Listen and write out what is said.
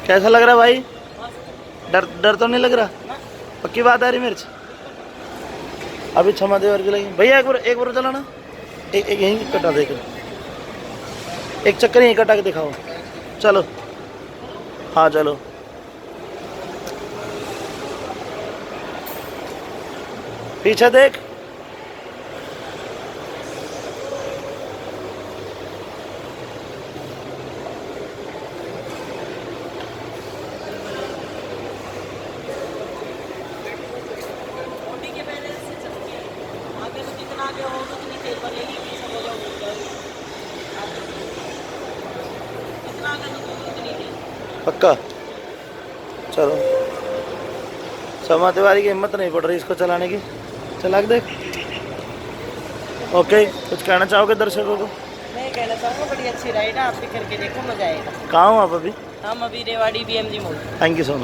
कैसा लग रहा है भाई? डर डर तो नहीं लग रहा? पक्की बात है? हरी मिर्च अभी क्षमा देवर की लगी भैया। एक बार चलाना। एक यहीं कटा दे, एक चक्कर यहीं कटा के दिखाओ। चलो हाँ चलो। पीछे देख। पक्का। चलो क्षमा तिवारी की हिम्मत नहीं पड़ रही इसको चलाने की। चला के देख। ओके, कुछ कहना चाहोगे दर्शकों को? मैं कहना चाहूँगा बड़ी अच्छी राइड है, आप भी करके देखो, मजा आएगा। कहाँ हो आप अभी? हम अभी रेवाड़ी BMG मोड़। Thank you so much.